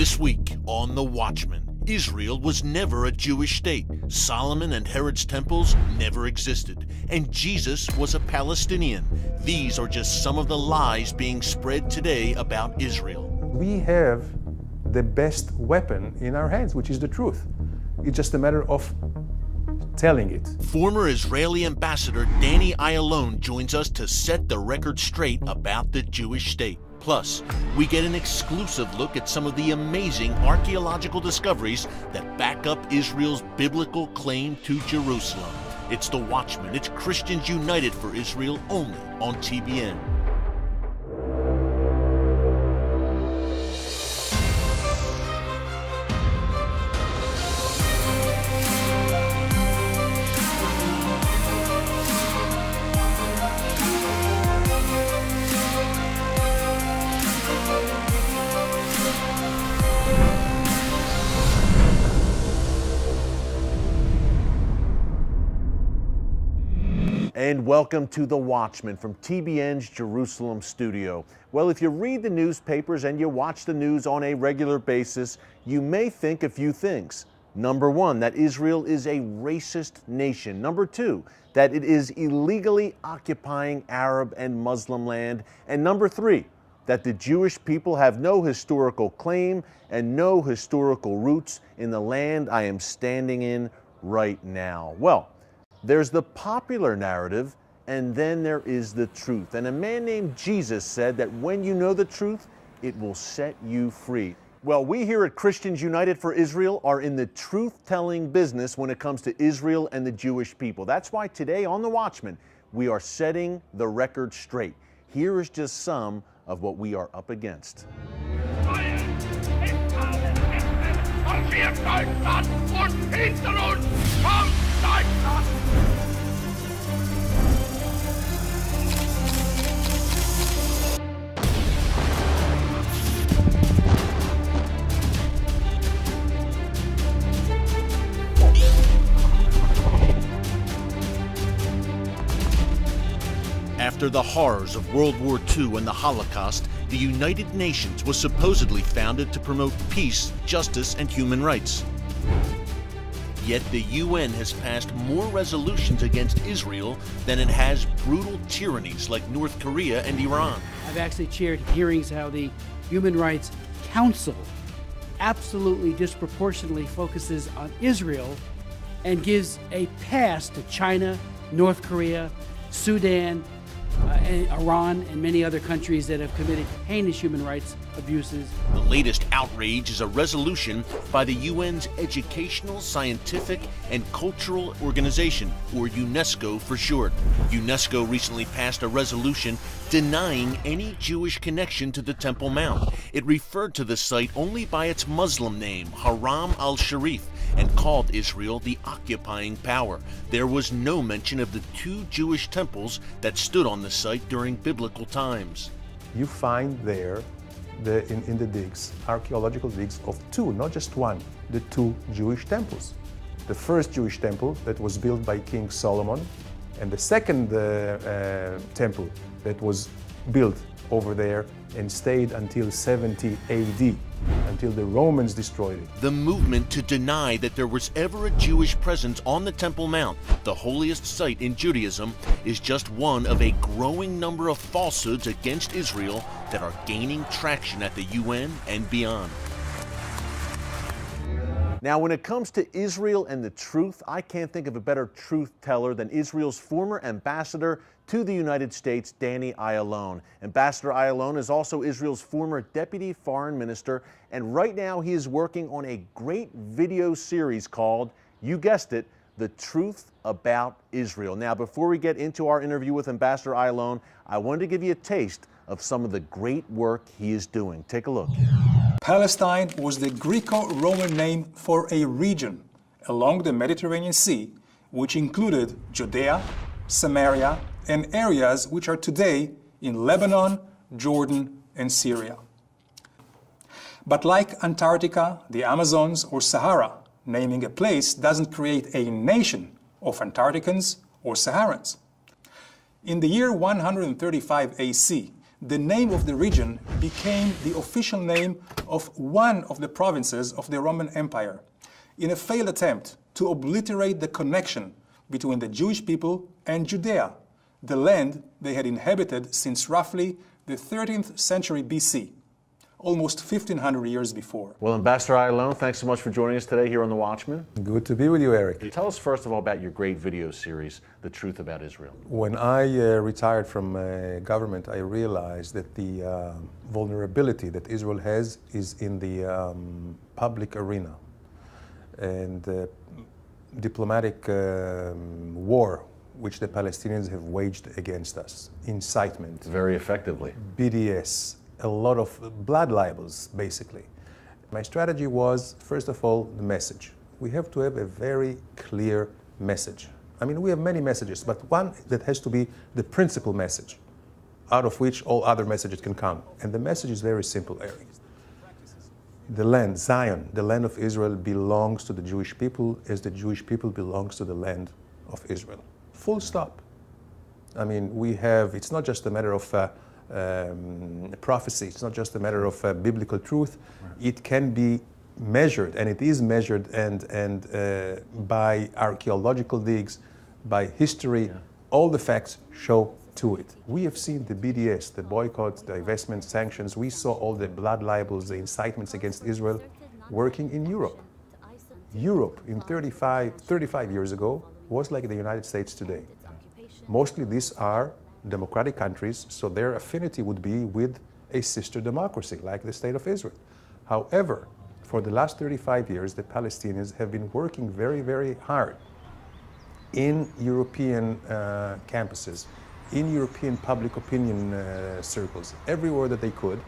This week on The Watchman, Israel was never a Jewish state. Solomon and Herod's temples never existed. And Jesus was a Palestinian. These are just some of the lies being spread today about Israel. We have the best weapon in our hands, which is the truth. It's just a matter of telling it. Former Israeli ambassador Danny Ayalon joins us to set the record straight about the Jewish state. Plus, we get an exclusive look at some of the amazing archaeological discoveries that back up Israel's biblical claim to Jerusalem. It's The Watchman. It's Christians United for Israel only on TBN. And welcome to The Watchman from TBN's Jerusalem studio. Well, if you read the newspapers and you watch the news on a regular basis, you may think a few things. Number one, that Israel is a racist nation. Number two, that it is illegally occupying Arab and Muslim land. And number three, that the Jewish people have no historical claim and no historical roots in the land I am standing in right now. Well, there's the popular narrative, and then there is the truth. And a man named Jesus said that when you know the truth, it will set you free. Well, we here at Christians United for Israel are in the truth-telling business when it comes to Israel and the Jewish people. That's why today on The Watchman, we are setting the record straight. Here is just some of what we are up against. After the horrors of World War II and the Holocaust, the United Nations was supposedly founded to promote peace, justice, and human rights. Yet the UN has passed more resolutions against Israel than it has brutal tyrannies like North Korea and Iran. I've actually chaired hearings how the Human Rights Council absolutely disproportionately focuses on Israel and gives a pass to China, North Korea, Sudan, Iran, and many other countries that have committed heinous human rights abuses. The latest outrage is a resolution by the UN's Educational, Scientific, and Cultural Organization, or UNESCO for short. UNESCO recently passed a resolution denying any Jewish connection to the Temple Mount. It referred to the site only by its Muslim name, Haram al-Sharif, and called Israel the occupying power. There was no mention of the two Jewish temples that stood on the site during biblical times. You find there, in the digs, archaeological digs of two, not just one, the two Jewish temples. The first Jewish temple that was built by King Solomon, and the second temple that was built over there and stayed until 70 AD, until the Romans destroyed it. The movement to deny that there was ever a Jewish presence on the Temple Mount, the holiest site in Judaism, is just one of a growing number of falsehoods against Israel that are gaining traction at the UN and beyond. Now, when it comes to Israel and the truth, I can't think of a better truth teller than Israel's former ambassador to the United States, Danny Ayalon. Ambassador Ayalon is also Israel's former deputy foreign minister, and right now he is working on a great video series called, you guessed it, The Truth About Israel. Now, before we get into our interview with Ambassador Ayalon, I wanted to give you a taste of some of the great work he is doing. Take a look. Palestine was the Greco-Roman name for a region along the Mediterranean Sea, which included Judea, Samaria, and areas which are today in Lebanon, Jordan, and Syria. But like Antarctica, the Amazons, or Sahara, naming a place doesn't create a nation of Antarcticans or Saharans. In the year 135 AC, the name of the region became the official name of one of the provinces of the Roman Empire, in a failed attempt to obliterate the connection between the Jewish people and Judea, the land they had inhabited since roughly the 13th century BC, almost 1,500 years before. Well, Ambassador Ayalon, thanks so much for joining us today here on The Watchman. Good to be with you, Eric. Tell us first of all about your great video series, The Truth About Israel. When I retired from government, I realized that the vulnerability that Israel has is in the public arena. And diplomatic war which the Palestinians have waged against us, incitement. Very effectively. BDS, a lot of blood libels, basically. My strategy was, first of all, the message. We have to have a very clear message. I mean, we have many messages, but one that has to be the principal message, out of which all other messages can come. And the message is very simple, Eric. The land, Zion, the land of Israel, belongs to the Jewish people as the Jewish people belongs to the land of Israel. Full stop. I mean, it's not just a matter of prophecy, it's not just a matter of biblical truth. Right. It can be measured, and it is measured and by archaeological digs, by history. Yeah. All the facts show to it. We have seen the BDS, the boycott, the divestment, sanctions. We saw all the blood libels, the incitements against Israel working in Europe. Europe in 35 years ago was like the United States today. Mostly these are democratic countries, so their affinity would be with a sister democracy like the State of Israel. However, for the last 35 years, the Palestinians have been working very, very hard in European campuses, in European public opinion circles, everywhere that they could,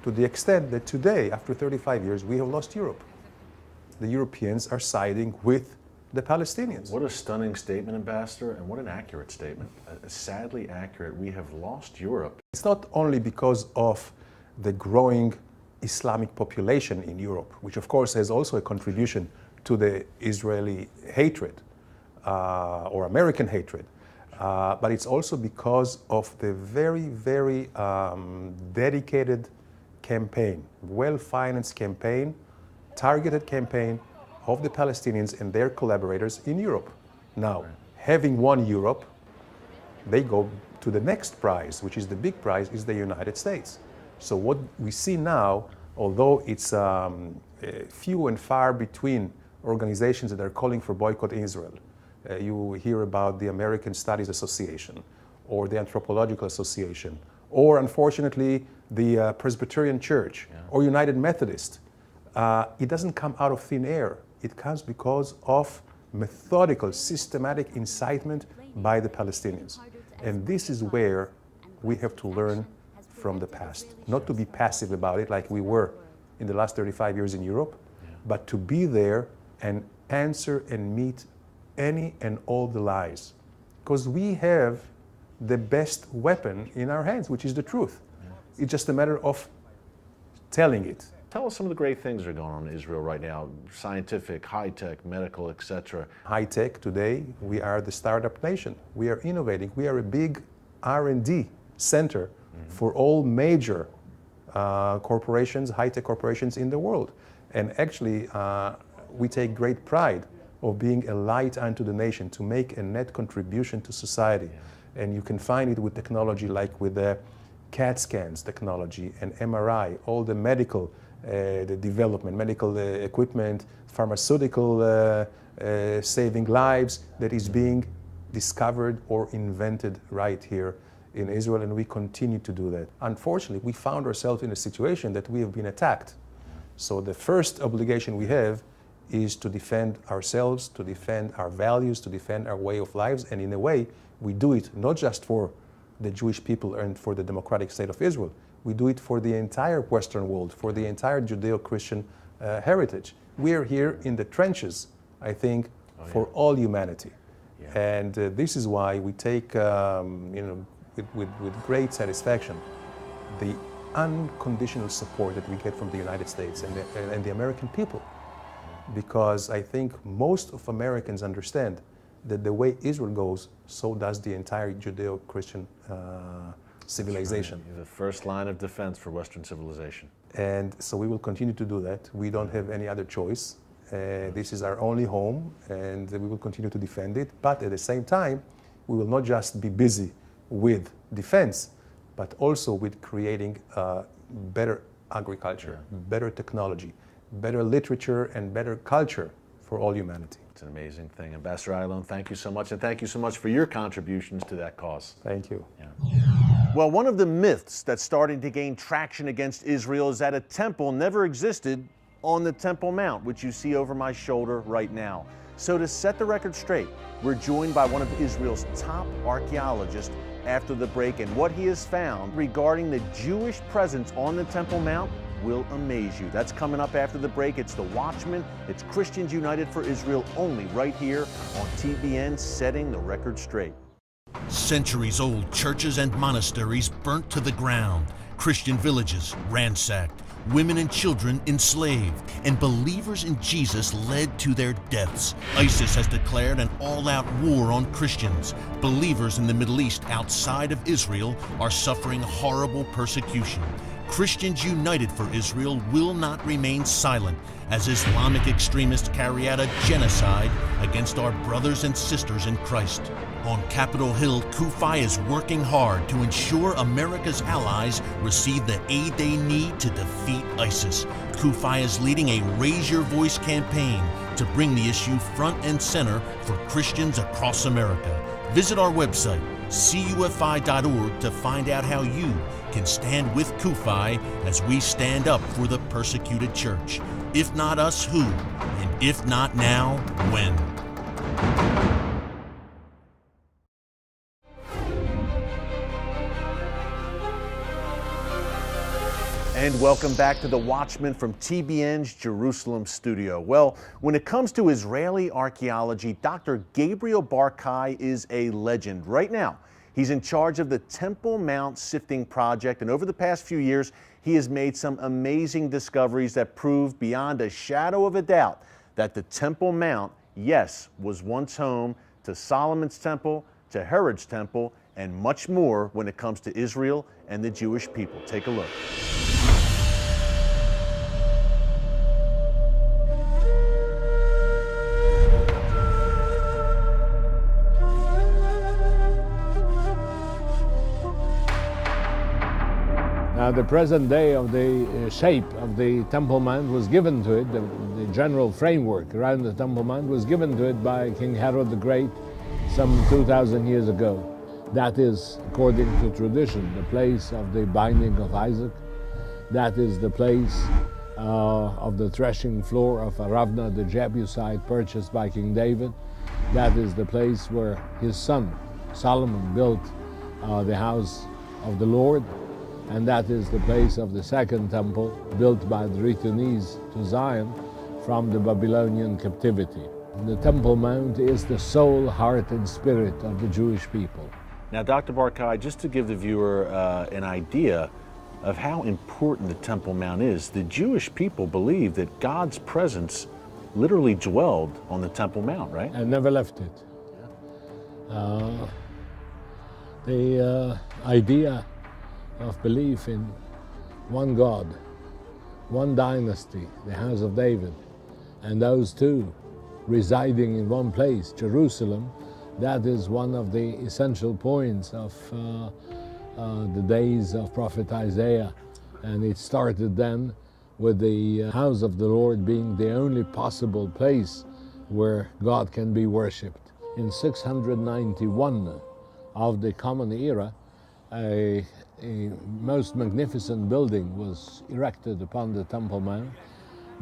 to the extent that today, after 35 years, we have lost Europe. The Europeans are siding with the Palestinians. What a stunning statement, Ambassador, and what an accurate statement. Sadly accurate. We have lost Europe. It's not only because of the growing Islamic population in Europe, which of course has also a contribution to the Israeli hatred or American hatred, but it's also because of the very, very dedicated campaign, well-financed campaign, targeted campaign of the Palestinians and their collaborators in Europe. Now, having won Europe, they go to the next prize, which is the big prize, is the United States. So what we see now, although it's few and far between organizations that are calling for boycott Israel, you hear about the American Studies Association or the Anthropological Association, or unfortunately the Presbyterian Church or United Methodist. It doesn't come out of thin air. It comes because of methodical, systematic incitement by the Palestinians. And this is where we have to learn from the past. Not to be passive about it like we were in the last 35 years in Europe, but to be there and answer and meet any and all the lies. Because we have the best weapon in our hands, which is the truth. It's just a matter of telling it. Tell us some of the great things that are going on in Israel right now, scientific, high-tech, medical, etc. High-tech, today, we are the startup nation. We are innovating. We are a big R&D center for all major corporations, high-tech corporations in the world. And actually, we take great pride of being a light unto the nation, to make a net contribution to society. And you can find it with technology like with the CAT scans technology and MRI, all the medical the development, medical equipment, pharmaceutical saving lives that is being discovered or invented right here in Israel, and we continue to do that. Unfortunately, we found ourselves in a situation that we have been attacked. So the first obligation we have is to defend ourselves, to defend our values, to defend our way of lives, and in a way, we do it not just for the Jewish people and for the democratic state of Israel. We do it for the entire Western world, for the entire Judeo-Christian heritage. We are here in the trenches, I think, for all humanity. And this is why we take, with great satisfaction, the unconditional support that we get from the United States and the American people. Because I think most of Americans understand that the way Israel goes, so does the entire Judeo-Christian civilization. You're the first line of defense for Western civilization. And so we will continue to do that. We don't have any other choice. This is our only home, and we will continue to defend it. But at the same time, we will not just be busy with defense, but also with creating better agriculture, better technology, better literature, and better culture for all humanity. It's an amazing thing. Ambassador Ayalon, thank you so much, and thank you so much for your contributions to that cause. Thank you. Yeah. Well, one of the myths that's starting to gain traction against Israel is that a temple never existed on the Temple Mount, which you see over my shoulder right now. So to set the record straight, we're joined by one of Israel's top archaeologists after the break, and what he has found regarding the Jewish presence on the Temple Mount will amaze you. That's coming up after the break. It's The Watchman. It's Christians United for Israel, only right here on TBN, setting the record straight. Centuries-old churches and monasteries burnt to the ground, Christian villages ransacked, women and children enslaved, and believers in Jesus led to their deaths. ISIS has declared an all-out war on Christians. Believers in the Middle East outside of Israel are suffering horrible persecution. Christians United for Israel will not remain silent as Islamic extremists carry out a genocide against our brothers and sisters in Christ. On Capitol Hill, CUFI is working hard to ensure America's allies receive the aid they need to defeat ISIS. CUFI is leading a Raise Your Voice campaign to bring the issue front and center for Christians across America. Visit our website, cufi.org, to find out how you can stand with CUFI as we stand up for the persecuted church. If not us, who? And if not now, when? And welcome back to The Watchman from TBN's Jerusalem studio. Well, when it comes to Israeli archaeology, Dr. Gabriel Bar-Kai is a legend. Right now, he's in charge of the Temple Mount Sifting Project, and over the past few years, he has made some amazing discoveries that prove beyond a shadow of a doubt that the Temple Mount, yes, was once home to Solomon's Temple, to Herod's Temple, and much more when it comes to Israel and the Jewish people. Take a look. The present day of the shape of the Temple Mount was given to it, the general framework around the Temple Mount was given to it by King Herod the Great some 2,000 years ago. That is, according to tradition, the place of the binding of Isaac. That is the place of the threshing floor of Aravna the Jebusite purchased by King David. That is the place where his son Solomon built the house of the Lord. And that is the place of the second temple built by the returnees to Zion from the Babylonian captivity. The Temple Mount is the soul, heart, and spirit of the Jewish people. Now, Dr. Bar-Kai, just to give the viewer an idea of how important the Temple Mount is, the Jewish people believe that God's presence literally dwelled on the Temple Mount, right? And never left it. Yeah. The idea of belief in one God, one dynasty, the House of David, and those two residing in one place, Jerusalem, that is one of the essential points of the days of Prophet Isaiah. And it started then with the house of the Lord being the only possible place where God can be worshipped. In 691 of the Common Era, a most magnificent building was erected upon the Temple Mount.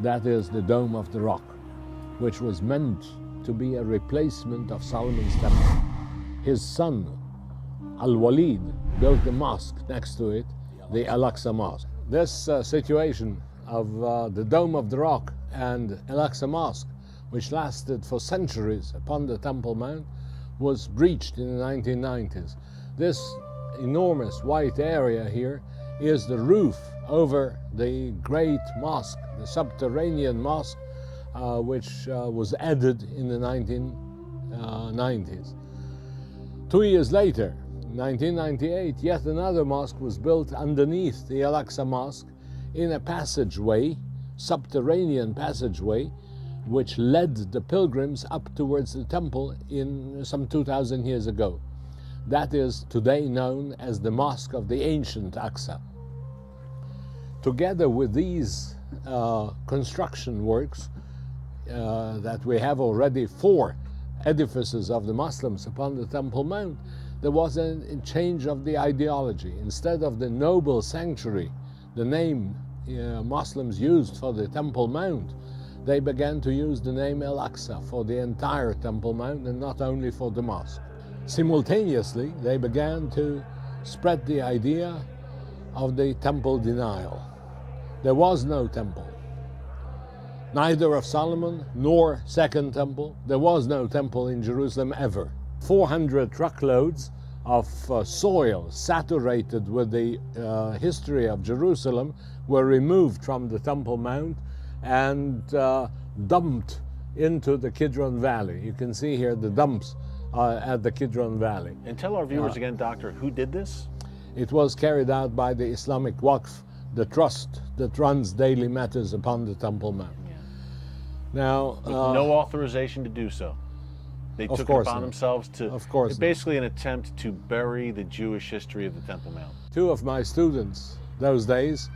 That is the Dome of the Rock, which was meant to be a replacement of Solomon's temple. His son, Al-Walid, built a mosque next to it, the Al-Aqsa Mosque. This situation of the Dome of the Rock and Al-Aqsa Mosque, which lasted for centuries upon the Temple Mount, was breached in the 1990s. This enormous white area here is the roof over the great mosque, the subterranean mosque, which was added in the 1990s. 2 years later, in 1998, yet another mosque was built underneath the Al-Aqsa Mosque in a passageway, subterranean passageway, which led the pilgrims up towards the temple in some 2,000 years ago. That is today known as the Mosque of the Ancient Aqsa. Together with these construction works, that we have already 4 edifices of the Muslims upon the Temple Mount, there was a change of the ideology. Instead of the noble sanctuary, the name Muslims used for the Temple Mount, they began to use the name Al-Aqsa for the entire Temple Mount and not only for the mosque. Simultaneously, they began to spread the idea of the temple denial. There was no temple, neither of Solomon nor Second Temple. There was no temple in Jerusalem ever. 400 truckloads of soil saturated with the history of Jerusalem were removed from the Temple Mount and dumped into the Kidron Valley. You can see here the dumps at the Kidron Valley. And tell our viewers again, Doctor, who did this? It was carried out by the Islamic Waqf, the trust that runs daily matters upon the Temple Mount. Yeah. Now, with no authorization to do so. They took it upon themselves to, basically an attempt to bury the Jewish history of the Temple Mount. 2 of my students those days,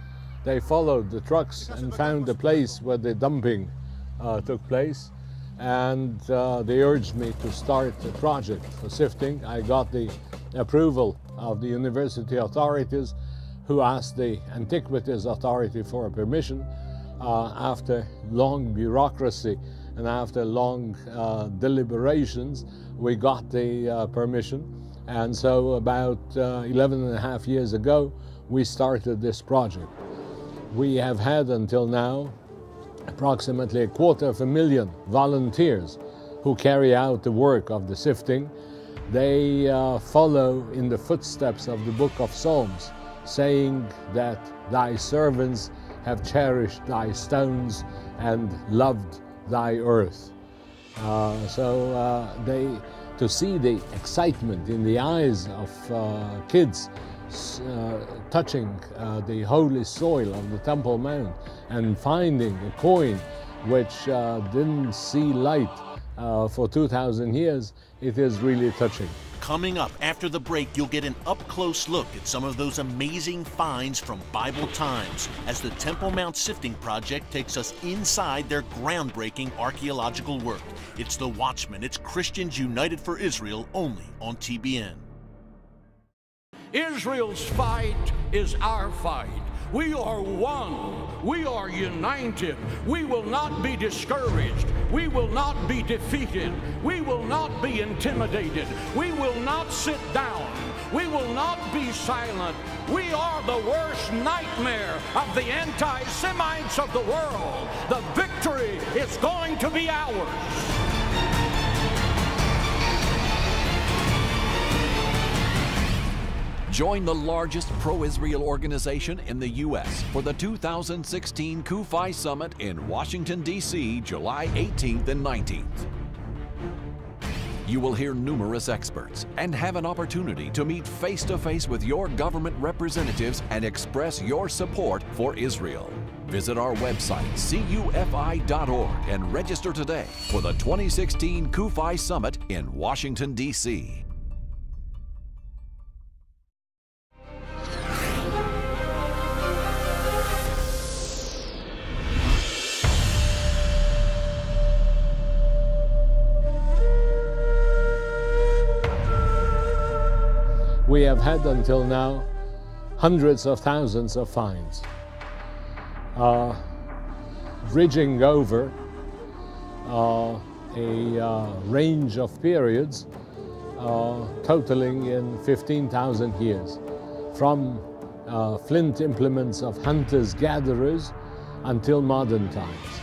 they followed the trucks and found the place where the dumping took place, and they urged me to start a project for sifting. I got the approval of the university authorities, who asked the Antiquities Authority for a permission. After long bureaucracy and after long deliberations, we got the permission. And so about 11 and a half years ago, we started this project. We have had until now approximately 250,000 volunteers who carry out the work of the sifting. They follow in the footsteps of the Book of Psalms, saying that thy servants have cherished thy stones and loved thy earth. To see the excitement in the eyes of kids touching the holy soil of the Temple Mount and finding a coin which didn't see light for 2,000 years, it is really touching. Coming up after the break, you'll get an up-close look at some of those amazing finds from Bible times as the Temple Mount Sifting Project takes us inside their groundbreaking archaeological work. It's The Watchman. It's Christians United for Israel, only on TBN. Israel's fight is our fight. We are one. We are united. We will not be discouraged. We will not be defeated. We will not be intimidated. We will not sit down. We will not be silent. We are the worst nightmare of the anti-Semites of the world. The victory is going to be ours. Join the largest pro-Israel organization in the U.S. for the 2016 CUFI Summit in Washington, D.C., July 18th and 19th. You will hear numerous experts and have an opportunity to meet face-to-face with your government representatives and express your support for Israel. Visit our website, cufi.org, and register today for the 2016 CUFI Summit in Washington, D.C. We have had until now hundreds of thousands of finds, bridging over a range of periods totaling in 15,000 years, from flint implements of hunters-gatherers until modern times.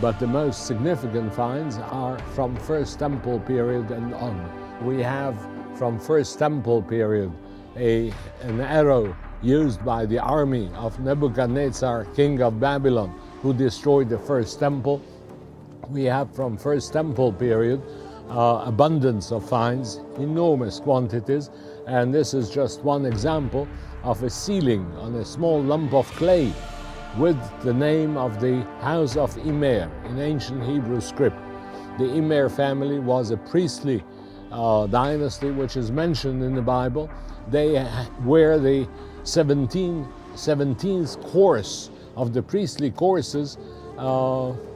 But the most significant finds are from First Temple period and on. We have from First Temple period an arrow used by the army of Nebuchadnezzar, king of Babylon, who destroyed the First Temple. We have from First Temple period abundance of finds, enormous quantities, and this is just one example of a ceiling on a small lump of clay with the name of the House of Immer in ancient Hebrew script. The Immer family was a priestly dynasty which is mentioned in the Bible. They were the 17th course of the priestly courses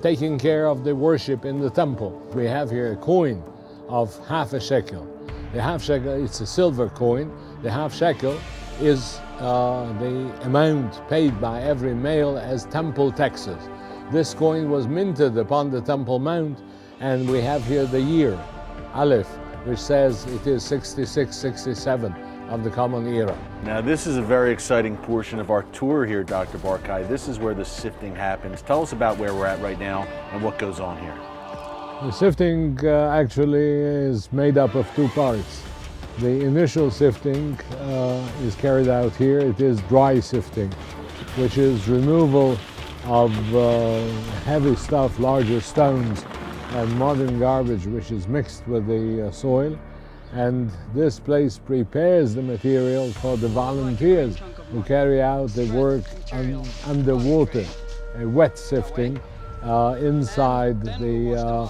taking care of the worship in the temple. We have here a coin of half a shekel. The half shekel, it's a silver coin. The half shekel is the amount paid by every male as temple taxes. This coin was minted upon the Temple Mount, and we have here the year, Aleph, which says it is 6667 of the Common Era. Now, this is a very exciting portion of our tour here, Dr. Barkay. This is where the sifting happens. Tell us about where we're at right now and what goes on here. The sifting actually is made up of two parts. The initial sifting is carried out here. It is dry sifting, which is removal of heavy stuff, larger stones, and modern garbage, which is mixed with the soil. And this place prepares the material for the volunteers who carry out the work underwater, a wet sifting inside the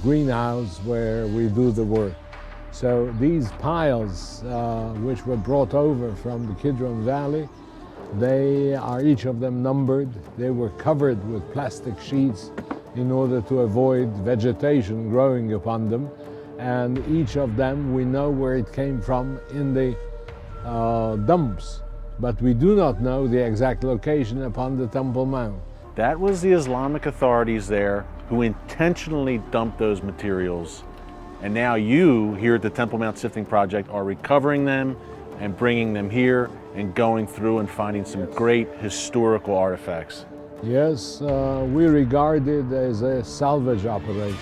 greenhouse where we do the work. So these piles, which were brought over from the Kidron Valley, they are each of them numbered. They were covered with plastic sheets in order to avoid vegetation growing upon them. And each of them, we know where it came from in the dumps, but we do not know the exact location upon the Temple Mount. That was the Islamic authorities there who intentionally dumped those materials. And now you, here at the Temple Mount Sifting Project, are recovering them and bringing them here and going through and finding some great historical artifacts. Yes, we regard it as a salvage operation.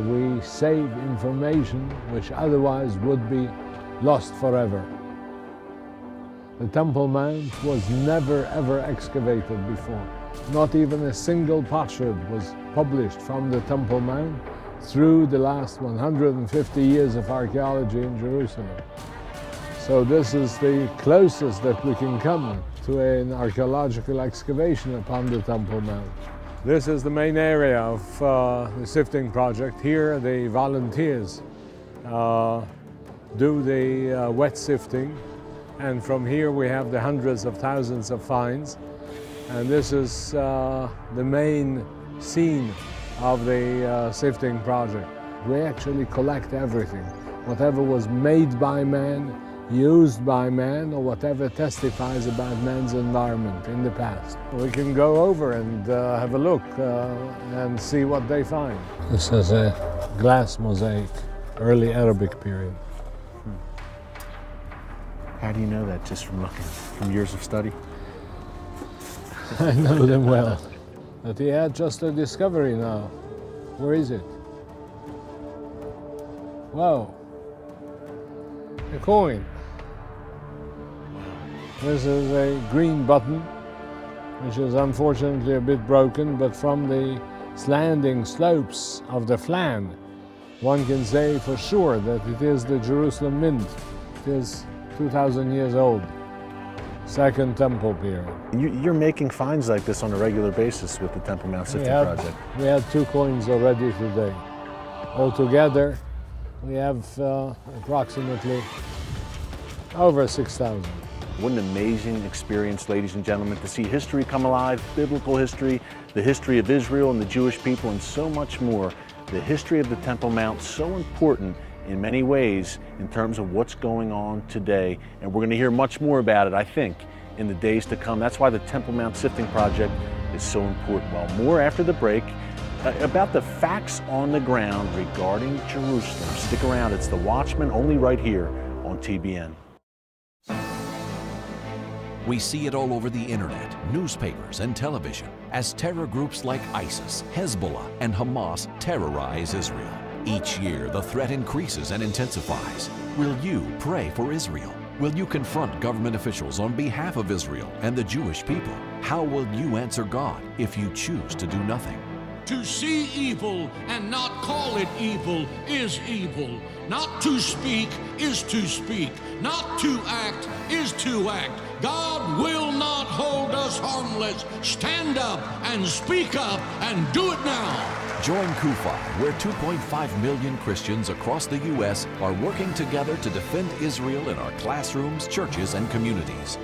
We save information which otherwise would be lost forever. The Temple Mount was never ever excavated before. Not even a single potsherd was published from the Temple Mount through the last 150 years of archaeology in Jerusalem. So this is the closest that we can come to an archaeological excavation upon the Temple Mount. This is the main area of the sifting project. Here the volunteers do the wet sifting, and from here we have the hundreds of thousands of finds. And this is the main scene of the sifting project. We actually collect everything, whatever was made by man, used by man, or whatever testifies about man's environment in the past. We can go over and have a look and see what they find. This is a glass mosaic, early Arabic period. How do you know that? Just from looking, from years of study? I know them well. But he had just a discovery now. Where is it? Wow. A coin. This is a green button, which is unfortunately a bit broken, but from the slanting slopes of the flan, one can say for sure that it is the Jerusalem Mint. It is 2,000 years old, Second Temple period. You're making finds like this on a regular basis with the Temple Mount Sifting Project. We had 2 coins already today. Altogether, we have approximately over 6,000. What an amazing experience, ladies and gentlemen, to see history come alive, biblical history, the history of Israel and the Jewish people, and so much more. The history of the Temple Mount, so important in many ways in terms of what's going on today. And we're going to hear much more about it, I think, in the days to come. That's why the Temple Mount Sifting Project is so important. Well, more after the break about the facts on the ground regarding Jerusalem. Stick around. It's The Watchman, only right here on TBN. We see it all over the internet, newspapers, and television as terror groups like ISIS, Hezbollah, and Hamas terrorize Israel. Each year, the threat increases and intensifies. Will you pray for Israel? Will you confront government officials on behalf of Israel and the Jewish people? How will you answer God if you choose to do nothing? To see evil and not call it evil is evil. Not to speak is to speak. Not to act is to act. God will not hold us harmless. Stand up and speak up and do it now. Join CUFI, where 2.5 million Christians across the U.S. are working together to defend Israel in our classrooms, churches, and communities.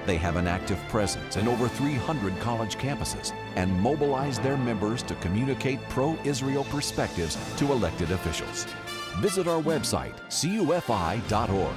They have an active presence in over 300 college campuses and mobilize their members to communicate pro-Israel perspectives to elected officials. Visit our website, cufi.org.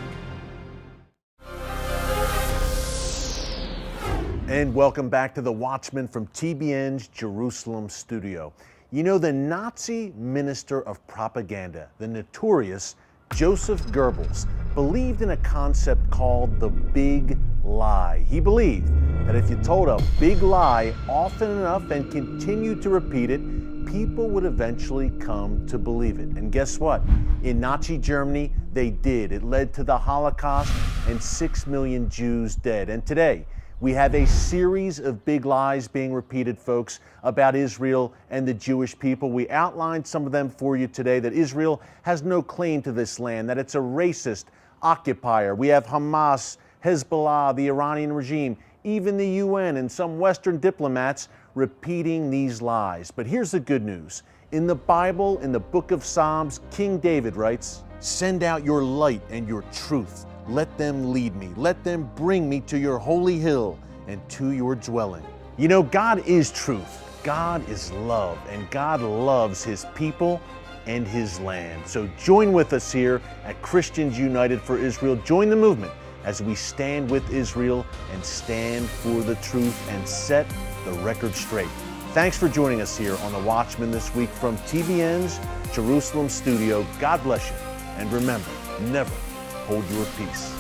And welcome back to The Watchman from TBN's Jerusalem studio. You know, the Nazi minister of propaganda, the notorious Joseph Goebbels, believed in a concept called the big lie. He believed that if you told a big lie often enough and continued to repeat it, people would eventually come to believe it. And guess what? In Nazi Germany, they did. It led to the Holocaust and 6 million Jews dead. And today, we have a series of big lies being repeated, folks, about Israel and the Jewish people. We outlined some of them for you today, that Israel has no claim to this land, that it's a racist occupier. We have Hamas, Hezbollah, the Iranian regime, even the UN and some Western diplomats repeating these lies. But here's the good news. In the Bible, in the book of Psalms, King David writes, "Send out your light and your truth. Let them lead me. Let them bring me to your holy hill and to your dwelling." You know, God is truth. God is love, and God loves His people and His land. So join with us here at Christians United for Israel. Join the movement as we stand with Israel and stand for the truth and set the record straight. Thanks for joining us here on The Watchman this week from TBN's Jerusalem studio. God bless you, and remember, never hold your peace.